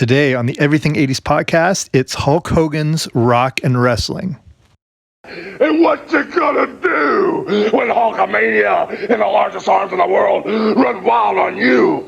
Today on the Everything 80s podcast, it's Hulk Hogan's Rock and Wrestling. And what you gonna do when Hulkamania and the largest arms in the world run wild on you?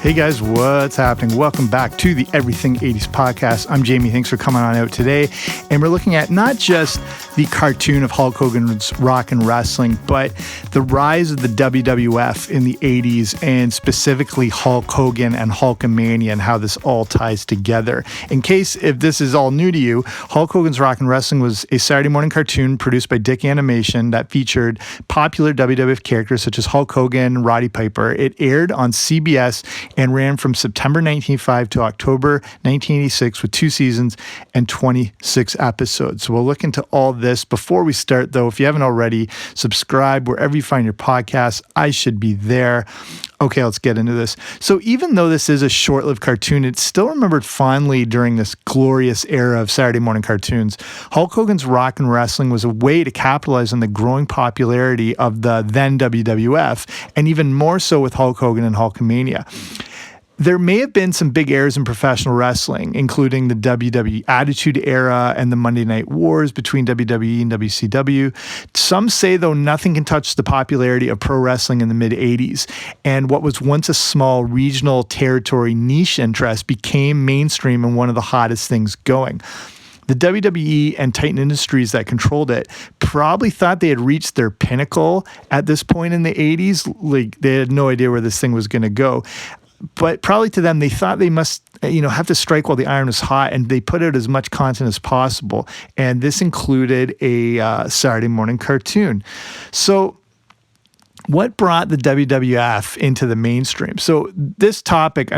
Hey guys, what's happening? Welcome back to the Everything 80s podcast. I'm Jamie. Thanks for coming on out today. And we're looking at not just the cartoon of Hulk Hogan's Rock and Wrestling, but the rise of the WWF in the 80s and specifically Hulk Hogan and Hulkamania and how this all ties together. In case if this is all new to you, Hulk Hogan's Rock and Wrestling was a Saturday morning cartoon produced by Dick Animation that featured popular WWF characters such as Hulk Hogan, Roddy Piper. It aired on CBS and ran from September 1985 to October 1986 with 2 seasons and 26 episodes. So we'll look into all this. Before we start, though, if you haven't already, subscribe wherever you find your podcasts. I should be there. Okay, let's get into this. So even though this is a short-lived cartoon, it's still remembered fondly during this glorious era of Saturday morning cartoons. Hulk Hogan's Rock and Wrestling was a way to capitalize on the growing popularity of the then WWF, and even more so with Hulk Hogan and Hulkamania. There may have been some big eras in professional wrestling, including the WWE Attitude Era and the Monday Night Wars between WWE and WCW. Some say, though, nothing can touch the popularity of pro wrestling in the mid-'80s, and what was once a small regional territory niche interest became mainstream and one of the hottest things going. The WWE and Titan Industries that controlled it probably thought they had reached their pinnacle at this point in the 80s. Like, they had no idea where this thing was going to go. But probably to them, they thought they must, have to strike while the iron is hot, and they put out as much content as possible. And this included a Saturday morning cartoon. So what brought the WWF into the mainstream? So this topic,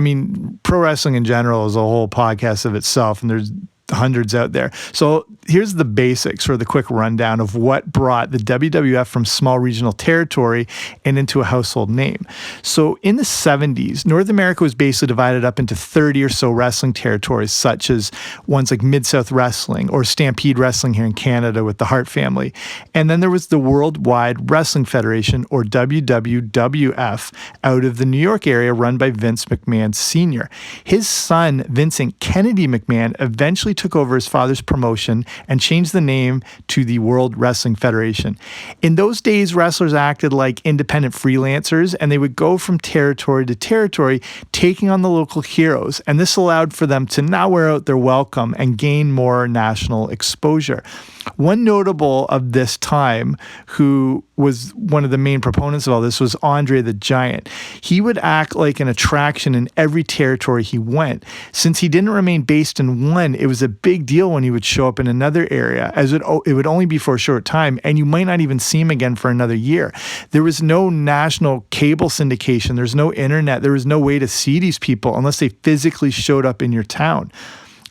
pro wrestling in general is a whole podcast of itself, and there's hundreds out there. So here's the basics or the quick rundown of what brought the WWF from small regional territory and into a household name. So in the 70s, North America was basically divided up into 30 or so wrestling territories, such as ones like Mid-South Wrestling or Stampede Wrestling here in Canada with the Hart family. And then there was the Worldwide Wrestling Federation, or WWWF, out of the New York area run by Vince McMahon Sr. His son, Vincent Kennedy McMahon, eventually took over his father's promotion and changed the name to the World Wrestling Federation. In those days, wrestlers acted like independent freelancers, and they would go from territory to territory, taking on the local heroes. And this allowed for them to not wear out their welcome and gain more national exposure. One notable of this time, who was one of the main proponents of all this, was Andre the Giant. He would act like an attraction in every territory he went. Since he didn't remain based in one, it was a big deal when he would show up in another area, as it would only be for a short time, and you might not even see him again for another year. There was no national cable syndication. There's no internet. There was no way to see these people unless they physically showed up in your town.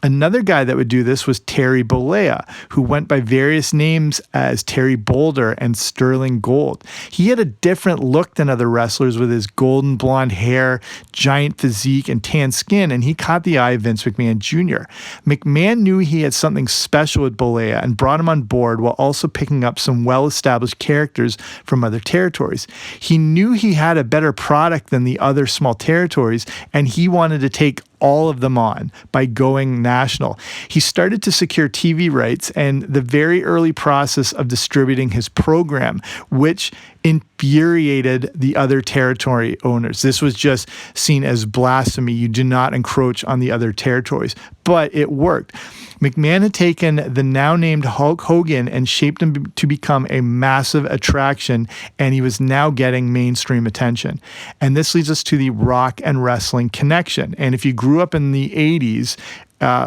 Another guy that would do this was Terry Bollea, who went by various names as Terry Boulder and Sterling Gold. He had a different look than other wrestlers with his golden blonde hair, giant physique, and tan skin, and he caught the eye of Vince McMahon Jr. McMahon knew he had something special with Bollea and brought him on board while also picking up some well-established characters from other territories. He knew he had a better product than the other small territories, and he wanted to take all of them on by going national. He started to secure TV rights and the very early process of distributing his program, which infuriated the other territory owners. This was just seen as blasphemy. You do not encroach on the other territories. But it worked. McMahon had taken the now named Hulk Hogan and shaped him to become a massive attraction, and he was now getting mainstream attention. And this leads us to the rock and wrestling connection. And if you grew up in the 80s,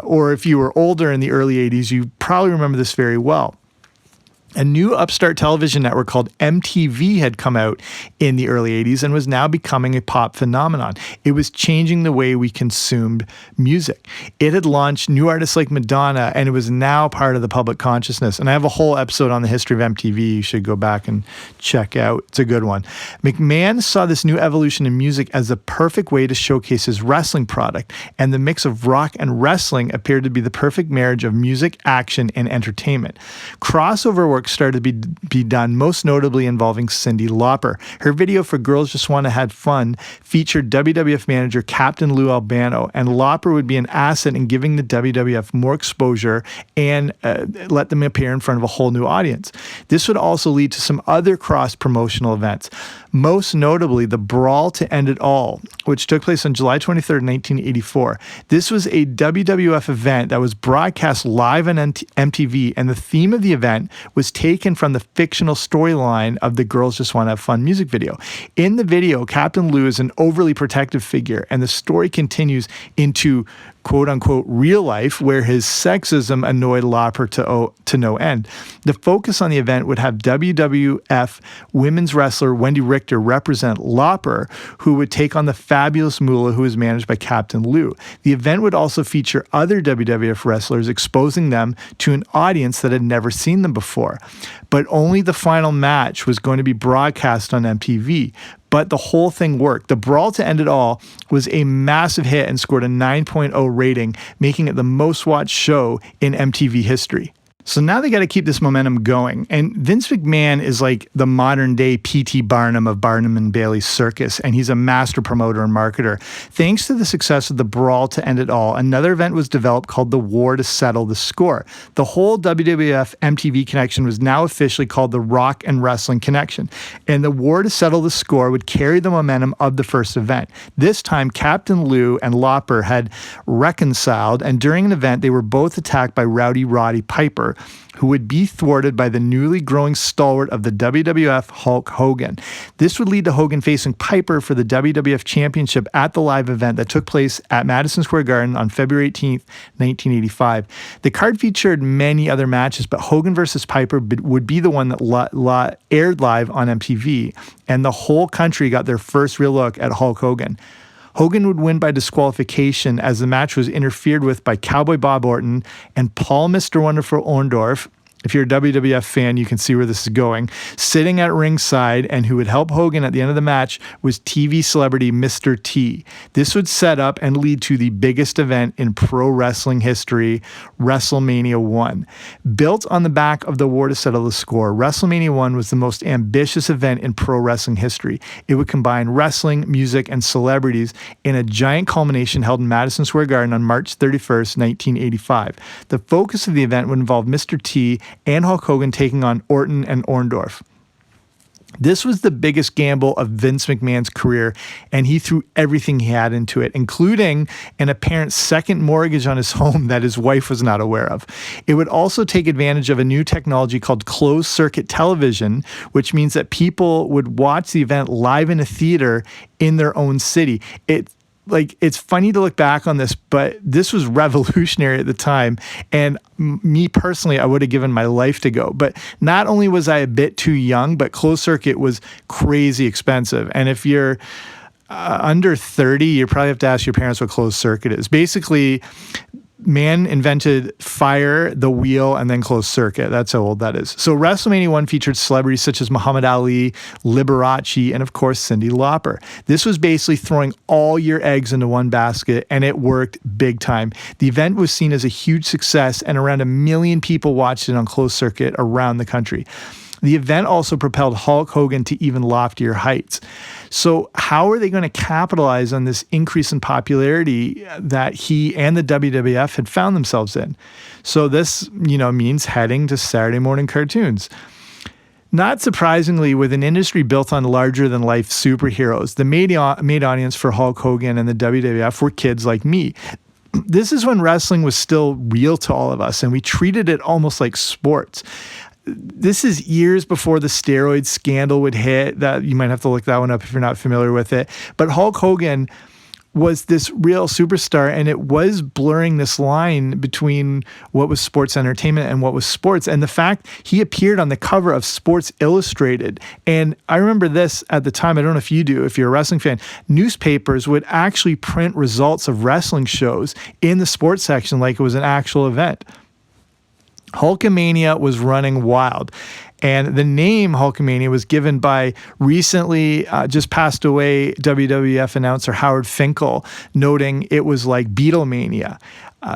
or if you were older in the early 80s, you probably remember this very well. A new upstart television network called MTV had come out in the early 80s and was now becoming a pop phenomenon. It was changing the way we consumed music. It had launched new artists like Madonna, and it was now part of the public consciousness. And I have a whole episode on the history of MTV you should go back and check out. It's a good one. McMahon saw this new evolution in music as the perfect way to showcase his wrestling product, and the mix of rock and wrestling appeared to be the perfect marriage of music, action, and entertainment. Crossover work started to be done, most notably involving Cyndi Lauper. Her video for Girls Just Wanna Have Fun featured WWF manager Captain Lou Albano, and Lauper would be an asset in giving the WWF more exposure and let them appear in front of a whole new audience. This would also lead to some other cross-promotional events, most notably the Brawl to End It All, which took place on July 23rd, 1984. This was a WWF event that was broadcast live on MTV, and the theme of the event was taken from the fictional storyline of the Girls Just Want to Have Fun music video. In the video, Captain Lou is an overly protective figure, and the story continues into quote-unquote real life, where his sexism annoyed Lauper to no end. The focus on the event would have WWF women's wrestler Wendy Richter represent Lauper, who would take on the fabulous Moolah, who was managed by Captain Lou. The event would also feature other WWF wrestlers, exposing them to an audience that had never seen them before. But only the final match was going to be broadcast on MTV. But the whole thing worked. The Brawl to End It All was a massive hit and scored a 9.0 rating, making it the most watched show in MTV history. So now they got to keep this momentum going. And Vince McMahon is like the modern day P.T. Barnum of Barnum and Bailey's circus, and he's a master promoter and marketer. Thanks to the success of the Brawl to End It All, another event was developed called the War to Settle the Score. The whole WWF MTV connection was now officially called the Rock and Wrestling Connection, and the War to Settle the Score would carry the momentum of the first event. This time, Captain Lou and Lauper had reconciled, and during an event, they were both attacked by Rowdy Roddy Piper, who would be thwarted by the newly growing stalwart of the WWF, Hulk Hogan. This would lead to Hogan facing Piper for the WWF Championship at the live event that took place at Madison Square Garden on February 18th, 1985. The card featured many other matches, but Hogan versus Piper would be the one that aired live on MTV, and the whole country got their first real look at Hulk Hogan. Hogan would win by disqualification, as the match was interfered with by Cowboy Bob Orton and Paul Mr. Wonderful Orndorff. If you're a WWF fan, you can see where this is going. Sitting at ringside, and who would help Hogan at the end of the match was TV celebrity Mr. T. This would set up and lead to the biggest event in pro wrestling history, WrestleMania 1. Built on the back of the War to Settle the Score, WrestleMania 1 was the most ambitious event in pro wrestling history. It would combine wrestling, music, and celebrities in a giant culmination held in Madison Square Garden on March 31st, 1985. The focus of the event would involve Mr. T and Hulk Hogan taking on Orton and Orndorff. This was the biggest gamble of Vince McMahon's career, and he threw everything he had into it, including an apparent second mortgage on his home that his wife was not aware of. It would also take advantage of a new technology called closed-circuit television, which means that people would watch the event live in a theater in their own city. It's funny to look back on this, but this was revolutionary at the time. And me personally, I would have given my life to go. But not only was I a bit too young, but closed circuit was crazy expensive. And if you're under 30, you probably have to ask your parents what closed circuit is. Basically, man invented fire, the wheel, and then closed circuit. That's how old that is. So WrestleMania 1 featured celebrities such as Muhammad Ali, Liberace, and of course, Cyndi Lauper. This was basically throwing all your eggs into one basket, and it worked big time. The event was seen as a huge success, and around 1 million people watched it on closed circuit around the country. The event also propelled Hulk Hogan to even loftier heights. So how are they going to capitalize on this increase in popularity that he and the WWF had found themselves in? So this, means heading to Saturday morning cartoons. Not surprisingly, with an industry built on larger-than-life superheroes, the main audience for Hulk Hogan and the WWF were kids like me. This is when wrestling was still real to all of us, and we treated it almost like sports. This is years before the steroid scandal would hit. That you might have to look that one up if you're not familiar with it. But Hulk Hogan was this real superstar, and it was blurring this line between what was sports entertainment and what was sports. And the fact he appeared on the cover of Sports Illustrated, and I remember this at the time, I don't know if you do, if you're a wrestling fan, newspapers would actually print results of wrestling shows in the sports section like it was an actual event. Hulkamania was running wild. And the name Hulkamania was given by recently just passed away WWF announcer Howard Finkel, noting it was like Beatlemania.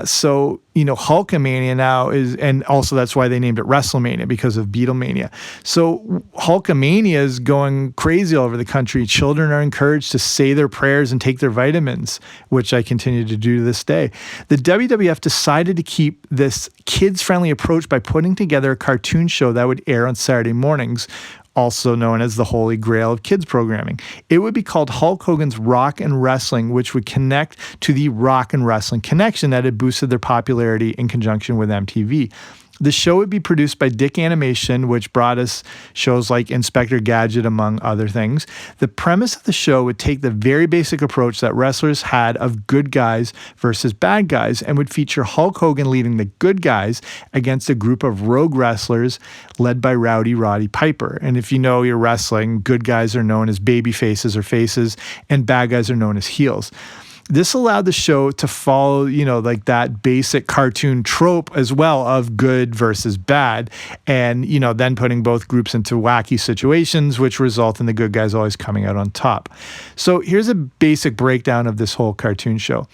So, Hulkamania now is, and also that's why they named it WrestleMania, because of Beatlemania. So Hulkamania is going crazy all over the country. Children are encouraged to say their prayers and take their vitamins, which I continue to do to this day. The WWF decided to keep this kids-friendly approach by putting together a cartoon show that would air on Saturday mornings, also known as the Holy Grail of kids programming. It would be called Hulk Hogan's Rock and Wrestling, which would connect to the Rock and Wrestling Connection that had boosted their popularity in conjunction with MTV. The show would be produced by Dick Animation, which brought us shows like Inspector Gadget, among other things. The premise of the show would take the very basic approach that wrestlers had of good guys versus bad guys, and would feature Hulk Hogan leading the good guys against a group of rogue wrestlers led by Rowdy Roddy Piper. And if you know your wrestling, good guys are known as baby faces or faces, and bad guys are known as heels. This allowed the show to follow, like that basic cartoon trope as well of good versus bad, and, then putting both groups into wacky situations, which result in the good guys always coming out on top. So here's a basic breakdown of this whole cartoon show.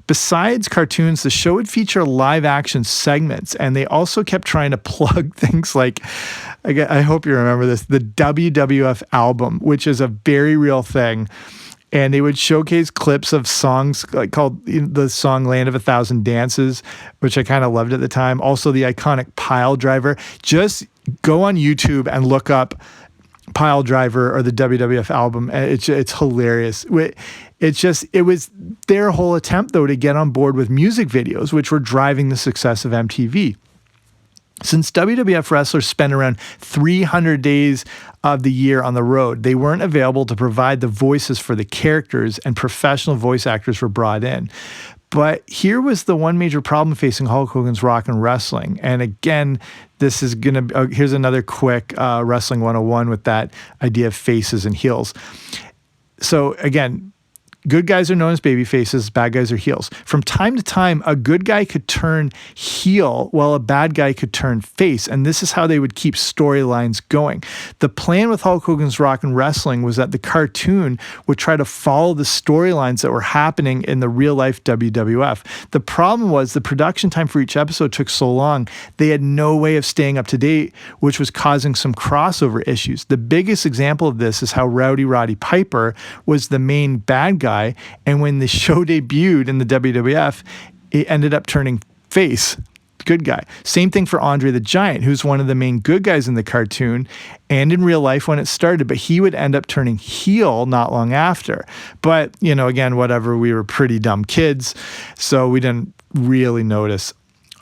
Besides cartoons, the show would feature live action segments, and they also kept trying to plug things like, I hope you remember this, the WWF album, which is a very real thing. And they would showcase clips of songs called the song Land of a Thousand Dances, which I kind of loved at the time. Also the iconic Pile Driver. Just go on YouTube and look up Pile Driver or the WWF album. It's hilarious. It was their whole attempt, though, to get on board with music videos, which were driving the success of MTV. Since WWF wrestlers spent around 300 days of the year on the road, they weren't available to provide the voices for the characters, and professional voice actors were brought in. But here was the one major problem facing Hulk Hogan's Rock and Wrestling. And again, this is going to, here's another quick Wrestling 101 with that idea of faces and heels. So again, good guys are known as baby faces, bad guys are heels. From time to time, a good guy could turn heel while a bad guy could turn face, and this is how they would keep storylines going. The plan with Hulk Hogan's Rock and Wrestling was that the cartoon would try to follow the storylines that were happening in the real-life WWF. The problem was the production time for each episode took so long, they had no way of staying up to date, which was causing some crossover issues. The biggest example of this is how Rowdy Roddy Piper was the main bad guy, and when the show debuted in the WWF, it ended up turning face, good guy. Same thing for Andre the Giant, who's one of the main good guys in the cartoon and in real life when it started, but he would end up turning heel not long after. But, again, whatever, we were pretty dumb kids, so we didn't really notice.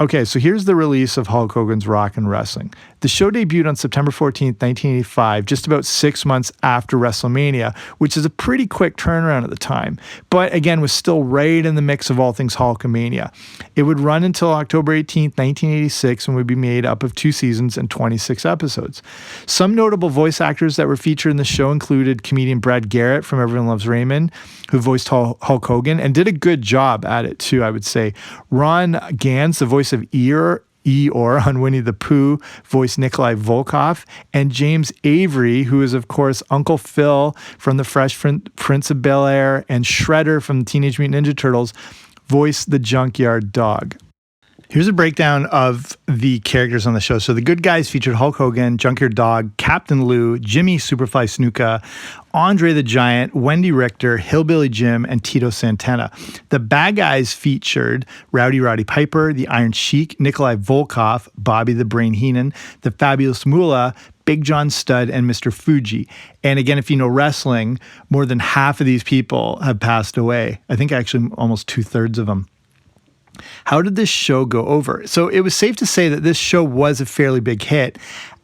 Okay, so here's the release of Hulk Hogan's Rock and Wrestling. The show debuted on September 14th, 1985, just about 6 months after WrestleMania, which is a pretty quick turnaround at the time, but again was still right in the mix of all things Hulkamania. It would run until October 18th, 1986, and would be made up of 2 seasons and 26 episodes. Some notable voice actors that were featured in the show included comedian Brad Garrett from Everyone Loves Raymond, who voiced Hulk Hogan, and did a good job at it too, I would say. Ron Gans, the voice of Eeyore on Winnie the Pooh, voiced Nikolai Volkov, and James Avery, who is, of course, Uncle Phil from The Fresh Prince of Bel-Air, and Shredder from Teenage Mutant Ninja Turtles, voiced the Junkyard Dog. Here's a breakdown of the characters on the show. So the good guys featured Hulk Hogan, Junkyard Dog, Captain Lou, Jimmy Superfly Snuka, Andre the Giant, Wendy Richter, Hillbilly Jim, and Tito Santana. The bad guys featured Rowdy Roddy Piper, the Iron Sheik, Nikolai Volkov, Bobby the Brain Heenan, the Fabulous Moolah, Big John Studd, and Mr. Fuji. And again, if you know wrestling, more than half of these people have passed away. I think actually almost 2/3 of them. How did this show go over? So it was safe to say that this show was a fairly big hit.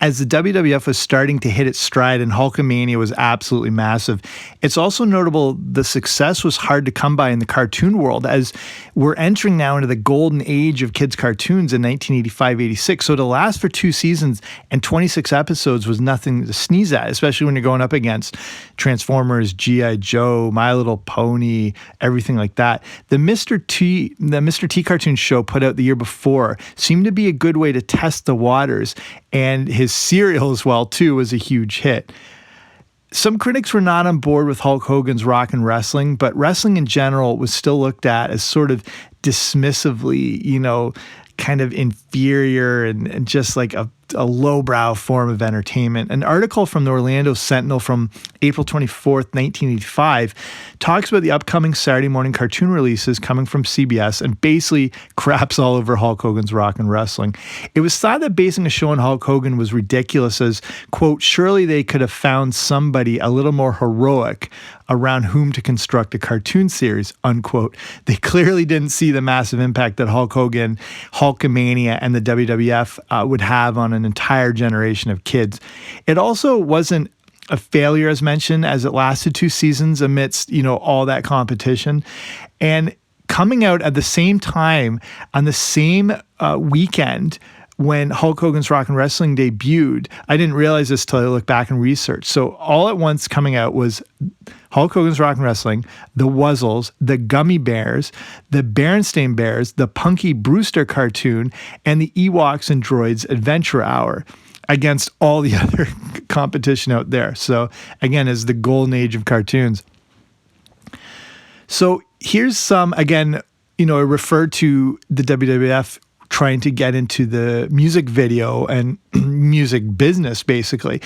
as the WWF was starting to hit its stride and Hulkamania was absolutely massive. It's also notable the success was hard to come by in the cartoon world, as we're entering now into the golden age of kids' cartoons in 1985-86. So to last for 2 seasons and 26 episodes was nothing to sneeze at, especially when you're going up against Transformers, G.I. Joe, My Little Pony, everything like that. The Mr. T cartoon show put out the year before seemed to be a good way to test the waters, and his cereal as well too was a huge hit. Some critics were not on board with Hulk Hogan's Rock and Wrestling, but wrestling in general was still looked at as sort of dismissively, kind of inferior and just like a lowbrow form of entertainment. An article from the Orlando Sentinel from April 24th, 1985 talks about the upcoming Saturday morning cartoon releases coming from CBS and basically craps all over Hulk Hogan's Rock and Wrestling. It was thought that basing a show on Hulk Hogan was ridiculous, as, quote, surely they could have found somebody a little more heroic around whom to construct a cartoon series, unquote. They clearly didn't see the massive impact that Hulk Hogan, Hulkamania, and the WWF would have on an entire generation of kids. It also wasn't a failure, as mentioned, as it lasted 2 seasons amidst, all that competition. And coming out at the same time, on the same weekend, when Hulk Hogan's Rock and Wrestling debuted, I didn't realize this till I looked back and researched. So all at once coming out was Hulk Hogan's Rock and Wrestling, the Wuzzles, the Gummy Bears, the Berenstain Bears, the Punky Brewster cartoon, and the Ewoks and Droids Adventure Hour, against all the other competition out there. So again, is the golden age of cartoons. So here's some, again, I referred to the WWF trying to get into the music video and music business, basically.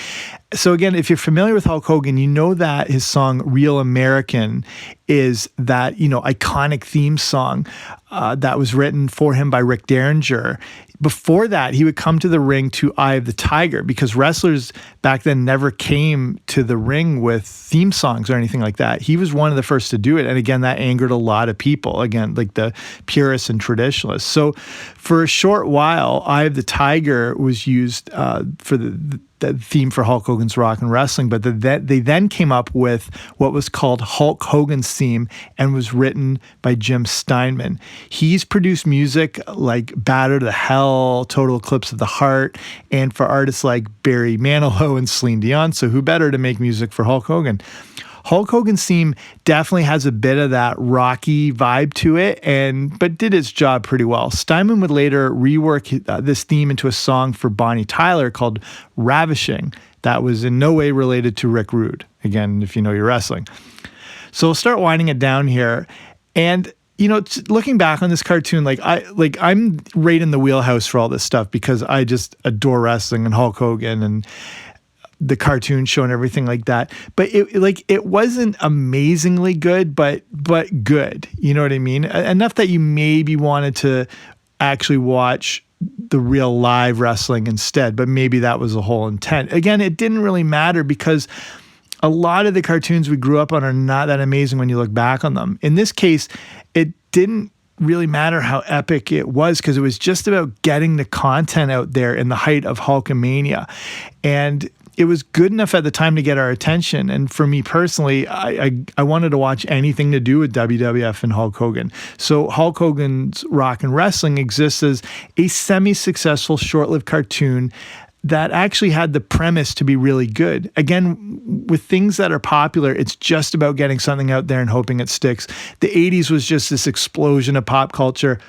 So again, if you're familiar with Hulk Hogan, you know that his song Real American is that, iconic theme song that was written for him by Rick Derringer. Before that, he would come to the ring to Eye of the Tiger, because wrestlers back then never came to the ring with theme songs or anything like that. He was one of the first to do it. And again, that angered a lot of people, again, like the purists and traditionalists. So for a short while, Eye of the Tiger was used for the theme for Hulk Hogan's Rock and Wrestling, but they then came up with what was called Hulk Hogan's theme and was written by Jim Steinman. He's produced music like Batter to Hell, Total Eclipse of the Heart, and for artists like Barry Manilow and Celine Dion, so who better to make music for Hulk Hogan? Hulk Hogan's theme definitely has a bit of that rocky vibe to it, but did its job pretty well. Steinman would later rework this theme into a song for Bonnie Tyler called Ravishing that was in no way related to Rick Rude, again, if you know your wrestling. So we'll start winding it down here. And looking back on this cartoon, I'm right in the wheelhouse for all this stuff because I just adore wrestling and Hulk Hogan and the cartoon show and everything like that. But it wasn't amazingly good, but good. You know what I mean? Enough that you maybe wanted to actually watch the real live wrestling instead, but maybe that was the whole intent. Again, it didn't really matter because a lot of the cartoons we grew up on are not that amazing when you look back on them. In this case, it didn't really matter how epic it was because it was just about getting the content out there in the height of Hulkamania. And it was good enough at the time to get our attention. And for me personally, I wanted to watch anything to do with WWF and Hulk Hogan. So Hulk Hogan's Rock and Wrestling exists as a semi-successful, short-lived cartoon that actually had the premise to be really good. Again, with things that are popular, it's just about getting something out there and hoping it sticks. The 80s was just this explosion of pop culture.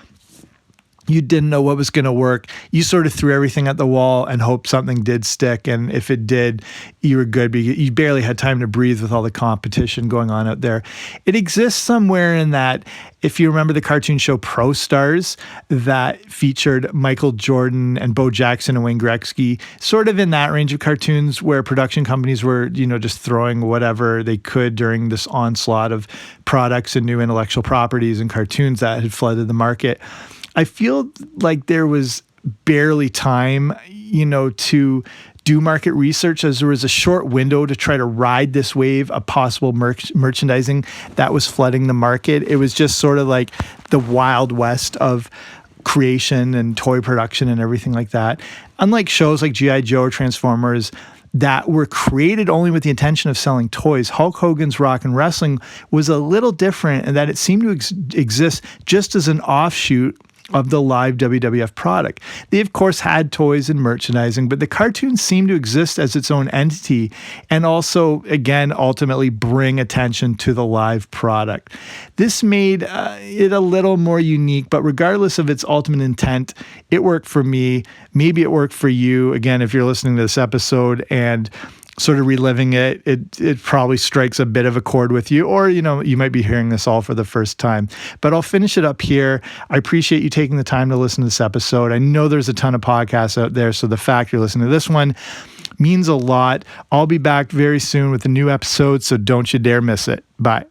You didn't know what was going to work. You sort of threw everything at the wall and hoped something did stick. And if it did, you were good because you barely had time to breathe with all the competition going on out there. It exists somewhere in that, if you remember the cartoon show Pro Stars that featured Michael Jordan and Bo Jackson and Wayne Gretzky, sort of in that range of cartoons where production companies were, just throwing whatever they could during this onslaught of products and new intellectual properties and cartoons that had flooded the market. I feel like there was barely time, to do market research, as there was a short window to try to ride this wave of possible merchandising that was flooding the market. It was just sort of like the Wild West of creation and toy production and everything like that. Unlike shows like G.I. Joe or Transformers that were created only with the intention of selling toys, Hulk Hogan's Rock and Wrestling was a little different in that it seemed to exist just as an offshoot of the live WWF product. They, of course, had toys and merchandising, but the cartoon seemed to exist as its own entity and also, again, ultimately bring attention to the live product. This made it a little more unique, but regardless of its ultimate intent, it worked for me. Maybe it worked for you. Again, if you're listening to this episode and sort of reliving it, it probably strikes a bit of a chord with you, or, you might be hearing this all for the first time. But I'll finish it up here. I appreciate you taking the time to listen to this episode. I know there's a ton of podcasts out there, so the fact you're listening to this one means a lot. I'll be back very soon with a new episode, so don't you dare miss it. Bye.